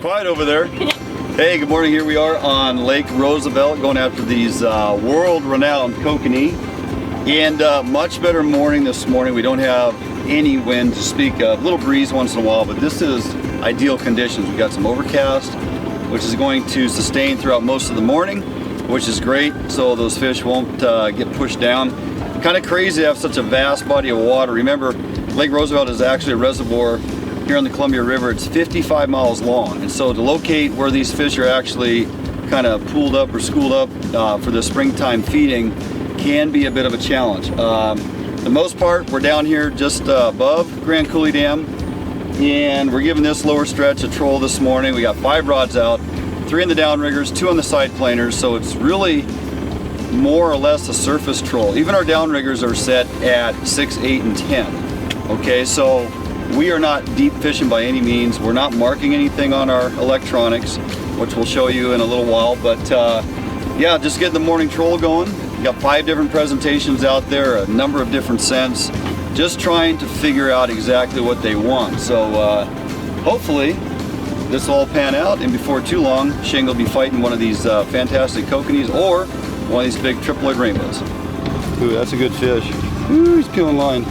Quiet over there. Hey, good morning. Here we are on Lake Roosevelt going after these world-renowned Kokanee. And much better morning this morning. We don't have any wind to speak of. A little breeze once in a while, but this is ideal conditions. We got some overcast, which is going to sustain throughout most of the morning, which is great, so those fish won't get pushed down. Kind of crazy to have such a vast body of water. Remember, Lake Roosevelt is actually a reservoir here on the Columbia River. It's 55 miles long, and so to locate where these fish are actually kind of pooled up or schooled up for the springtime feeding can be a bit of a challenge. The most part, we're down here just above Grand Coulee Dam, and we're giving this lower stretch a troll this morning. We got 5 rods out, 3 in the downriggers, 2 on the side planers, so it's really more or less a surface troll. Even our downriggers are set at 6, 8, and 10. Okay, so we are not deep fishing by any means. We're not marking anything on our electronics, which we'll show you in a little while, but yeah, just getting the morning troll going. We got 5 different presentations out there, a number of different scents, just trying to figure out exactly what they want. So hopefully this will all pan out, and before too long, Shing will be fighting one of these fantastic Kokanees or one of these big triploid rainbows. Ooh, that's a good fish. Ooh, he's peeling line.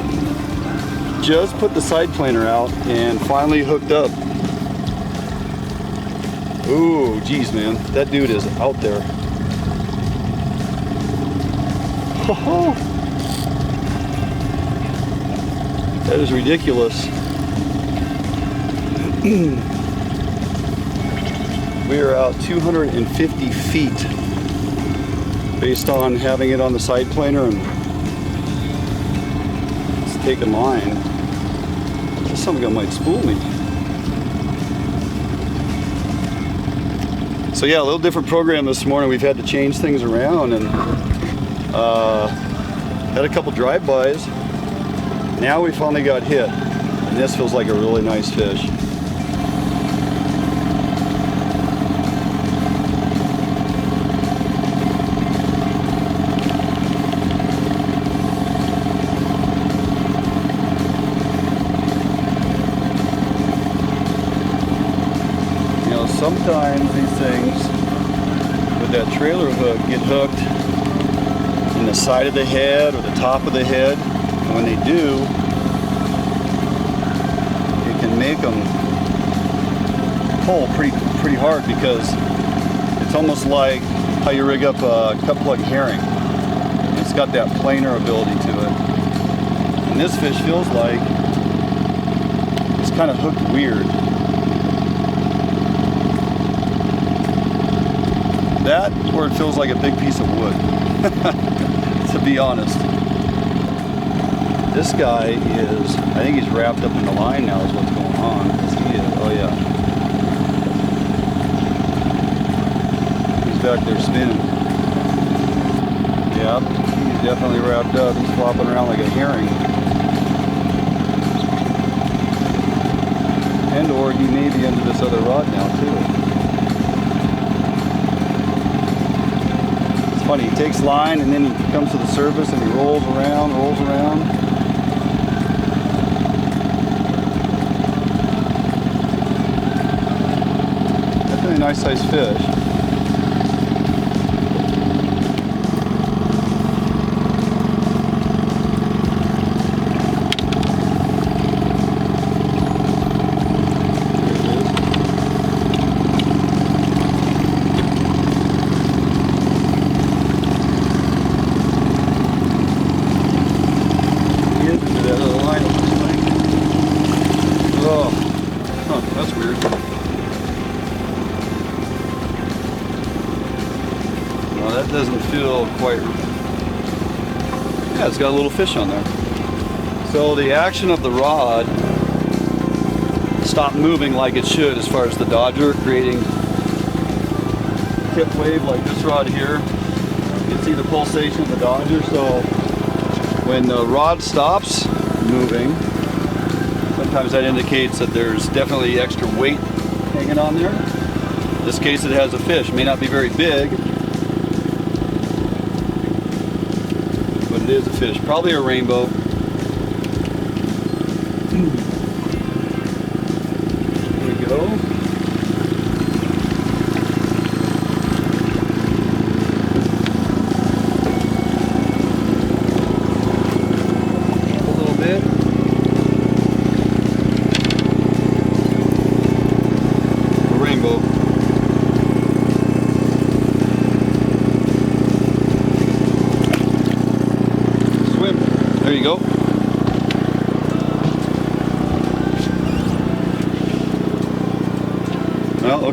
Just put the side planer out and finally hooked up. Ooh, geez, man, that dude is out there. Oh, that is ridiculous. We are out 250 feet based on having it on the side planer and it's taking line. Some guy might spool me. So yeah, a little different program this morning. We've had to change things around and had a couple drive-bys. Now we finally got hit, and this feels like a really nice fish. Sometimes these things with that trailer hook get hooked in the side of the head or the top of the head, and when they do, it can make them pull pretty hard, because it's almost like how you rig up a cut plug herring. It's got that planer ability to it, and this fish feels like it's kind of hooked weird. That, or it feels like a big piece of wood, to be honest. This guy is, I think he's wrapped up in the line now is what's going on. He is, oh yeah. He's back there spinning. Yeah, he's definitely wrapped up. He's flopping around like a herring. And or he may be into this other rod now too. Funny, he takes line and then he comes to the surface and he rolls around. Definitely a nice sized fish. That's weird. Well, that doesn't feel quite... Yeah, it's got a little fish on there. So the action of the rod stopped moving like it should as far as the dodger, creating tip wave like this rod here. You can see the pulsation of the dodger. So when the rod stops moving, sometimes that indicates that there's definitely extra weight hanging on there. In this case, it has a fish. It may not be very big, but it is a fish. Probably a rainbow. There we go.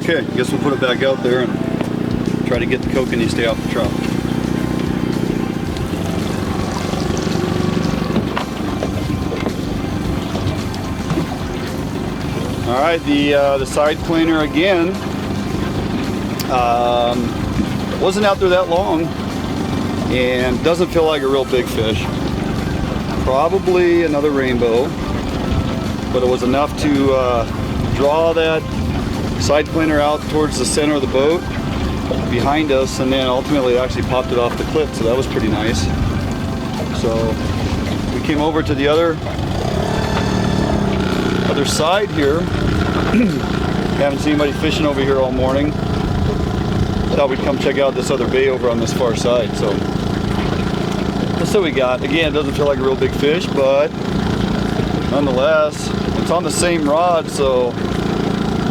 Okay, I guess we'll put it back out there and try to get the kokanee stay off the trout. All right, the side planer again. Wasn't out there that long and doesn't feel like a real big fish. Probably another rainbow, but it was enough to draw that side planer out towards the center of the boat behind us, and then ultimately actually popped it off the clip, so that was pretty nice. So we came over to the other side here. Haven't seen anybody fishing over here all morning. Thought we'd come check out this other bay over on this far side. So that's what we got. Again, it doesn't feel like a real big fish, but nonetheless, it's on the same rod, so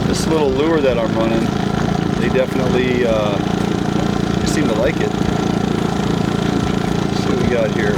this little lure that I'm running, they definitely seem to like it. Let's see what we got here.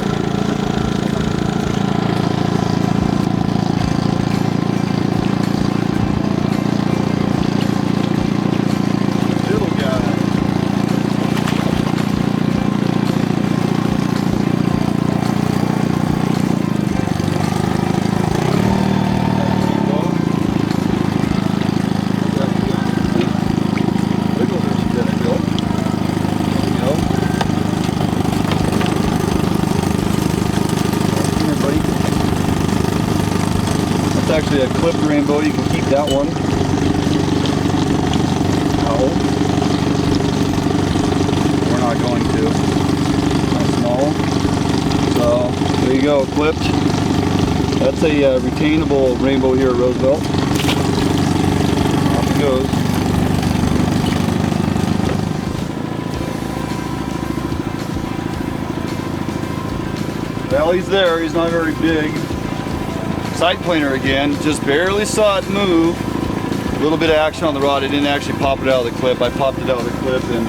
Actually a clipped rainbow, you can keep that one. No, we're not going to. Not small. So there you go, clipped. That's a retainable rainbow here at Roosevelt. Off it goes. Well, he's there. He's not very big. Side planer again, just barely saw it move. A little bit of action on the rod. I didn't actually pop it out of the clip. I popped it out of the clip, and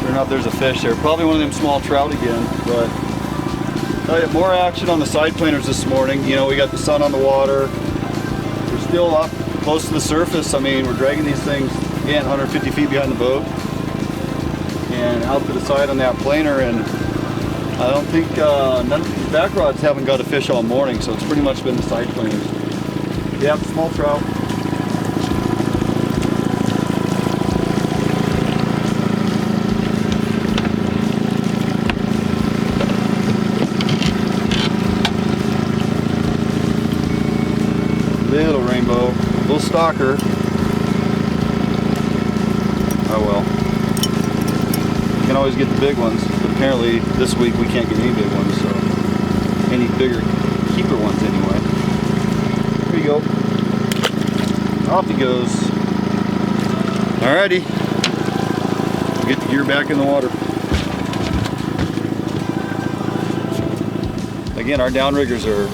sure enough, there's a fish there. Probably one of them small trout again, but more action on the side planers this morning. You know, we got the sun on the water. We're still up close to the surface. I mean, we're dragging these things, again, 150 feet behind the boat and out to the side on that planer, and I don't think none of these back rods haven't got a fish all morning, so it's pretty much been the side planers. Yeah, small trout. Little rainbow, little stalker. Oh well. You can always get the big ones. Apparently this week we can't get any big ones, so any bigger keeper ones anyway. Here you go. Off he goes. Alrighty. Get the gear back in the water. Again, our downriggers are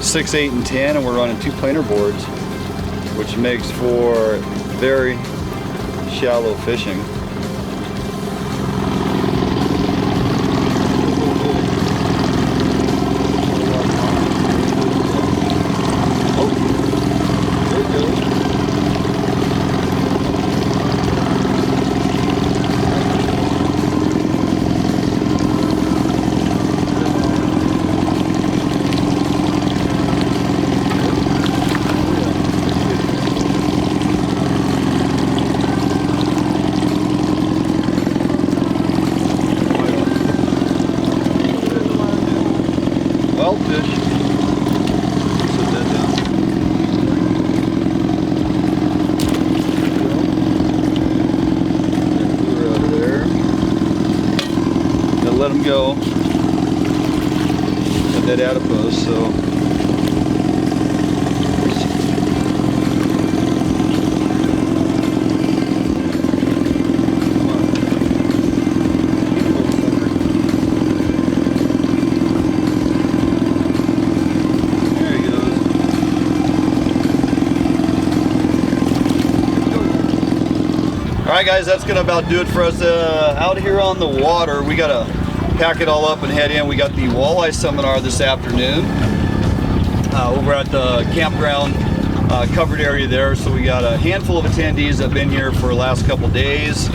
6, 8, and 10, and we're running 2 planer boards, which makes for very shallow fishing. Fish. Set that down. Clear out of there. Gotta let them go. Got that adipose, so. Alright guys, that's going to about do it for us out here on the water. We got to pack it all up and head in. We got the walleye seminar this afternoon over at the campground covered area there. So we got a handful of attendees that have been here for the last couple days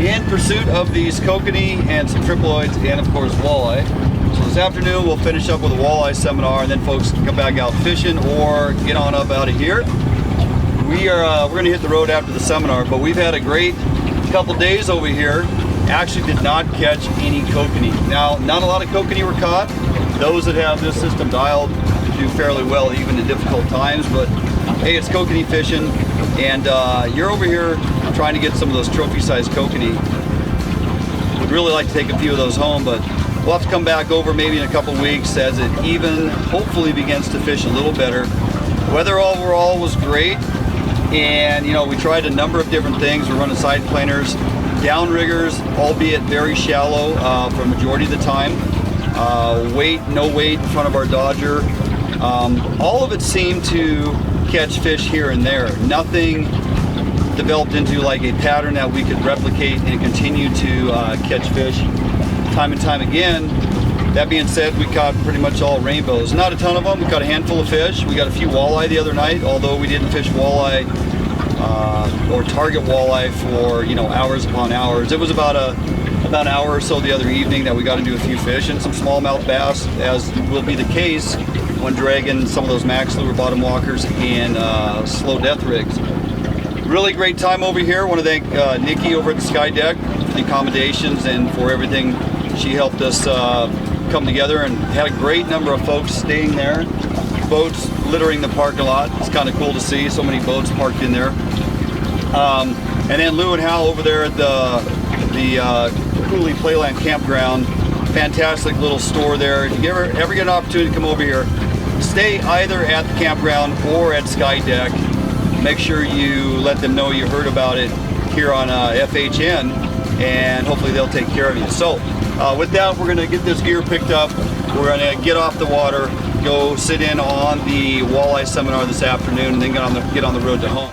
in pursuit of these kokanee and some triploids and of course walleye. So this afternoon we'll finish up with a walleye seminar, and then folks can come back out fishing or get on up out of here. We're going to hit the road after the seminar, but we've had a great couple days over here. Actually did not catch any kokanee. Now, not a lot of kokanee were caught. Those that have this system dialed do fairly well even in difficult times, but hey, it's kokanee fishing, and you're over here trying to get some of those trophy-sized kokanee. Would really like to take a few of those home, but we'll have to come back over maybe in a couple weeks as it even hopefully begins to fish a little better. Weather overall was great, and you know, we tried a number of different things. We're running side planers, downriggers, albeit very shallow for a majority of the time. No weight in front of our Dodger. All of it seemed to catch fish here and there. Nothing developed into like a pattern that we could replicate and continue to catch fish time and time again. That being said, we caught pretty much all rainbows. Not a ton of them. We caught a handful of fish. We got a few walleye the other night, although we didn't fish walleye or target walleye for, you know, hours upon hours. It was about an hour or so the other evening that we got to do a few fish and some smallmouth bass, as will be the case when dragging some of those max lure bottom walkers and slow death rigs. Really great time over here. I want to thank Nikki over at the Sky Deck for the accommodations and for everything. She helped us come together, and had a great number of folks staying there. Boats littering the parking lot. It's kind of cool to see so many boats parked in there. And then Lou and Hal over there at the Kokanee Playland Campground. Fantastic little store there. If you ever get an opportunity to come over here, stay either at the campground or at Sky Deck. Make sure you let them know you heard about it here on FHN, and hopefully they'll take care of you. So with that, we're going to get this gear picked up. We're going to get off the water, go sit in on the walleye seminar this afternoon, and then get on the road to home.